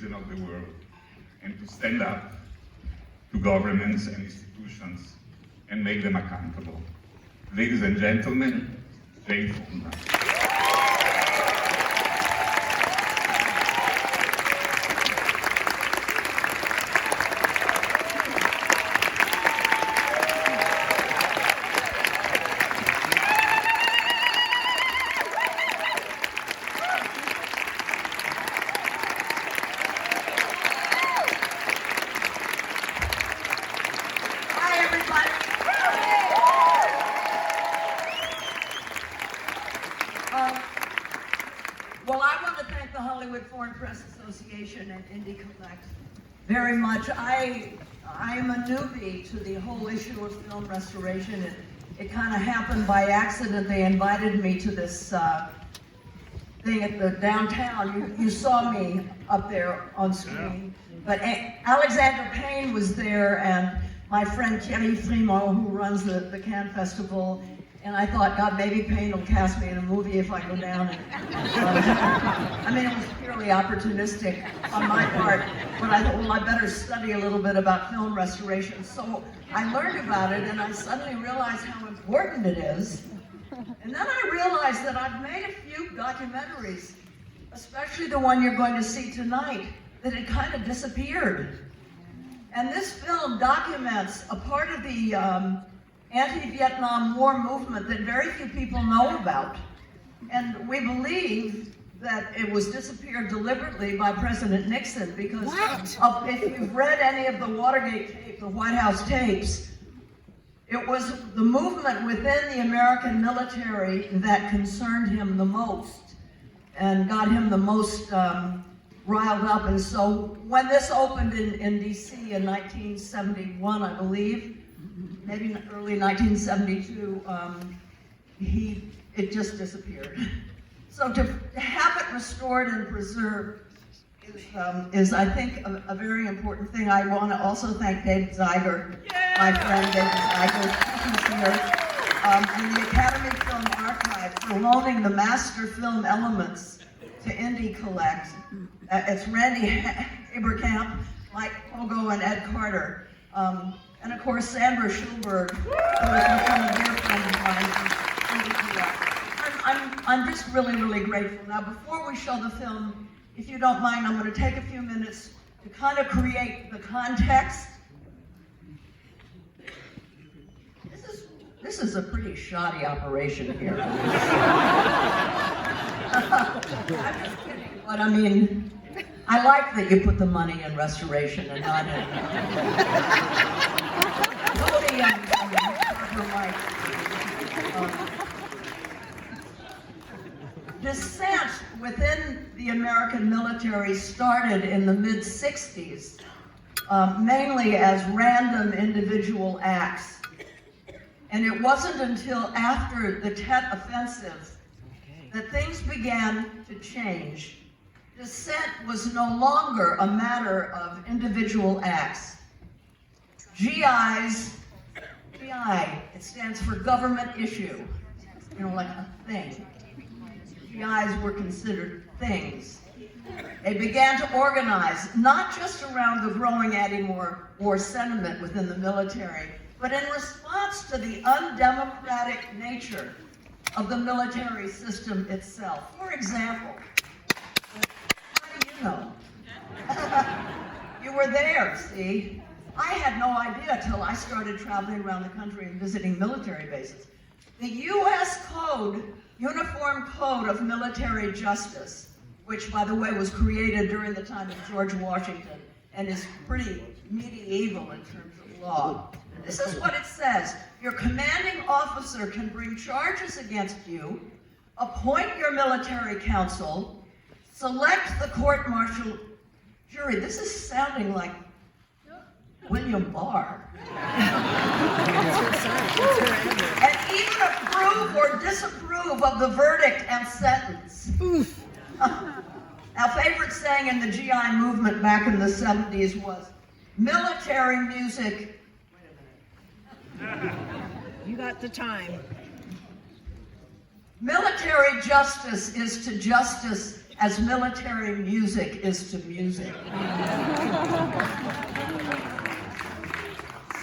region of the world, and to stand up to governments and institutions and make them accountable. Ladies and gentlemen, Jane Fonda. Well, I want to thank the Hollywood Foreign Press Association and Indie Collect very much. I am a newbie to the whole issue of film restoration. It kind of happened by accident. They invited me to this thing at the downtown. You saw me up there on screen. But Alexander Payne was there, and my friend Thierry Frémont, who runs the Cannes Festival. And I thought, God, maybe Payne will cast me in a movie if I go down. I mean, it was purely opportunistic on my part, but I thought, well, I better study a little bit about film restoration. So I learned about it, and I suddenly realized how important it is. And then I realized that I've made a few documentaries, especially the one you're going to see tonight, that had kind of disappeared. And this film documents a part of the anti-Vietnam War movement that very few people know about. And we believe that it was disappeared deliberately by President Nixon because if you've read any of the Watergate tape, the White House tapes, it was the movement within the American military that concerned him the most and got him the most riled up. And so when this opened in DC in 1971, I believe, maybe early 1972, it just disappeared. So to have it restored and preserved is I think, a very important thing. I want to also thank David Zeiger, my friend David Zeiger, who's here, and the Academy Film Archive for loaning the master film elements to Indie Collect. It's Randy Haberkamp, Mike Pogo, and Ed Carter. And of course, Sandra Schulberg, who has become a dear friend of mine from Indie Collect. I'm just really, really grateful. Now, before we show the film, if you don't mind, I'm going to take a few minutes to kind of create the context. This is a pretty shoddy operation here. I'm just kidding, but I mean, I like that you put the money in restoration and not in Cody and Harper Mike. Dissent within the American military started in the mid-60s, mainly as random individual acts. And it wasn't until after the Tet Offensive that things began to change. Dissent was no longer a matter of individual acts. GIs, GI, it stands for government issue, you know, like a thing. GIs were considered things. They began to organize, not just around the growing anti-war sentiment within the military, but in response to the undemocratic nature of the military system itself. For example, how do you know? You were there, see? I had no idea till I started traveling around the country and visiting military bases. The U.S. Code, Uniform Code of Military Justice, which, by the way, was created during the time of George Washington and is pretty medieval in terms of law. This is what it says. Your commanding officer can bring charges against you, appoint your military council, select the court-martial jury. This is sounding like William Barr. And even approve or disapprove of the verdict and sentence. Our favorite saying in the GI movement back in the 70s was, military music. You got the time. Military justice is to justice as military music is to music.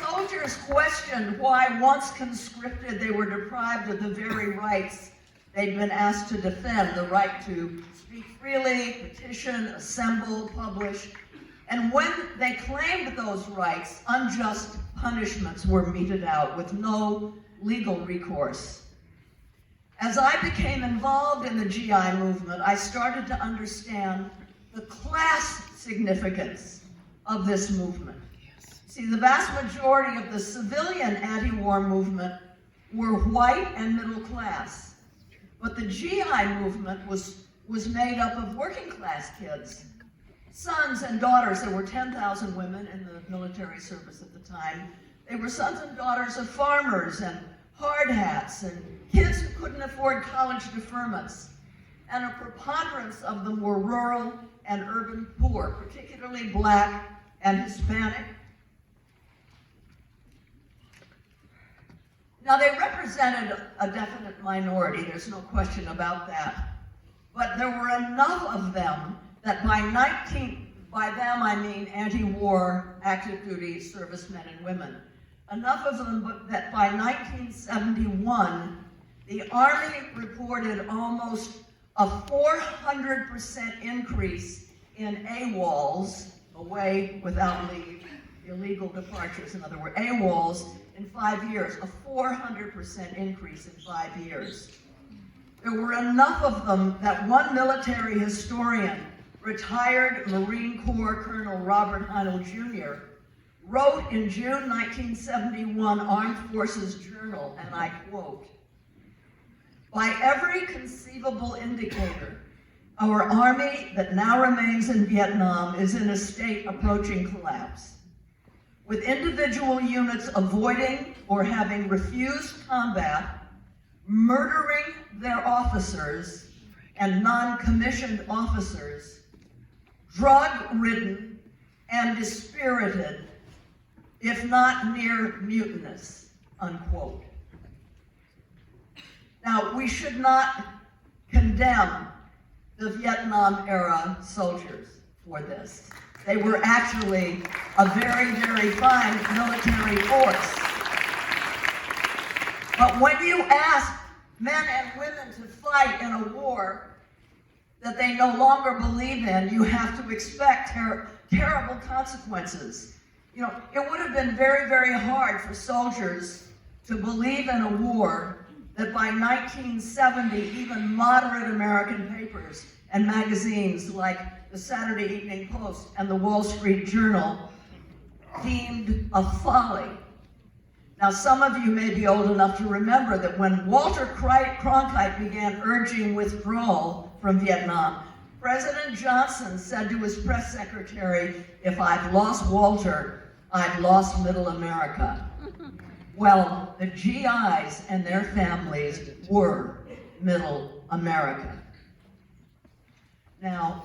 Soldiers questioned why, once conscripted, they were deprived of the very rights they'd been asked to defend, the right to speak freely, petition, assemble, publish. And when they claimed those rights, unjust punishments were meted out with no legal recourse. As I became involved in the GI movement, I started to understand the class significance of this movement. See, the vast majority of the civilian anti-war movement were white and middle class, but the GI movement was made up of working class kids, sons and daughters. There were 10,000 women in the military service at the time. They were sons and daughters of farmers and hard hats and kids who couldn't afford college deferments. And a preponderance of them were rural and urban poor, particularly Black and Hispanic. Now, they represented a definite minority, there's no question about that. But there were enough of them that by them I mean anti-war, active duty servicemen and women. Enough of them that by 1971, the Army reported almost a 400% increase in AWOLs, away without leave, illegal departures, in other words, AWOLs, in 5 years, a 400% increase in 5 years. There were enough of them that one military historian, retired Marine Corps Colonel Robert Heinl Jr., wrote in June 1971 Armed Forces Journal, and I quote, "By every conceivable indicator, our army that now remains in Vietnam is in a state approaching collapse, with individual units avoiding or having refused combat, murdering their officers and non-commissioned officers, drug-ridden and dispirited, if not near mutinous," unquote. Now, we should not condemn the Vietnam era soldiers for this. They were actually a very, very fine military force. But when you ask men and women to fight in a war that they no longer believe in, you have to expect terrible consequences. You know, it would have been very, very hard for soldiers to believe in a war that by 1970, even moderate American papers and magazines like the Saturday Evening Post and the Wall Street Journal deemed a folly. Now, some of you may be old enough to remember that when Walter Cronkite began urging withdrawal from Vietnam, President Johnson said to his press secretary, "If I've lost Walter, I've lost middle America." Well, the GIs and their families were middle America. Now,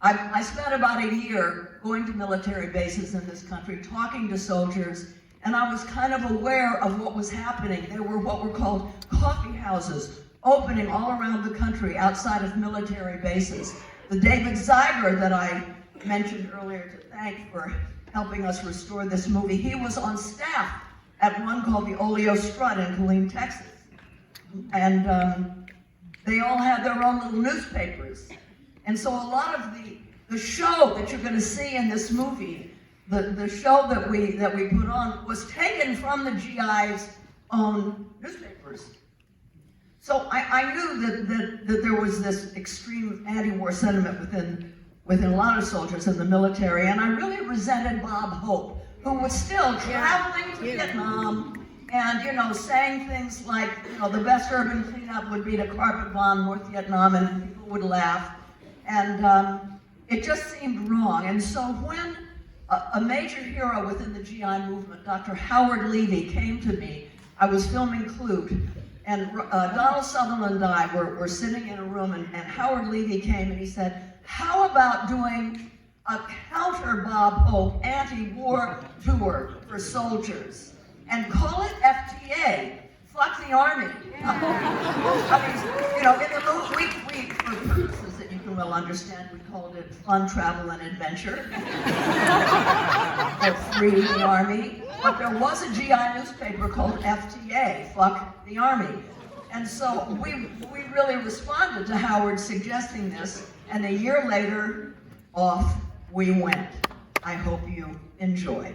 I spent about a year going to military bases in this country, talking to soldiers, and I was kind of aware of what was happening. There were what were called coffee houses opening all around the country outside of military bases. The David Zeiger that I mentioned earlier to thank for helping us restore this movie, he was on staff at one called the Oleo Strut in Killeen, Texas. And they all had their own little newspapers. And so a lot of the show that you're going to see in this movie, the show that we put on, was taken from the GI's own newspapers. So I knew that there was this extreme anti-war sentiment within a lot of soldiers in the military, and I really resented Bob Hope, who was still traveling to Vietnam and, you know, saying things like, you know, the best urban cleanup would be to carpet bomb North Vietnam, and people would laugh. And it just seemed wrong. And so when a major hero within the GI movement, Dr. Howard Levy, came to me, I was filming Clute, and Donald Sutherland and I were sitting in a room, and Howard Levy came and he said, "How about doing a counter Bob Hope anti-war tour for soldiers and call it F.T.A. Fuck the Army." I mean, you know, in the movie, for purposes that you can well understand, we called it Fun, Travel, and Adventure. Or Free the Army. But there was a GI newspaper called F.T.A, Fuck the Army. And so we really responded to Howard suggesting this, and a year later, off we went. I hope you enjoy.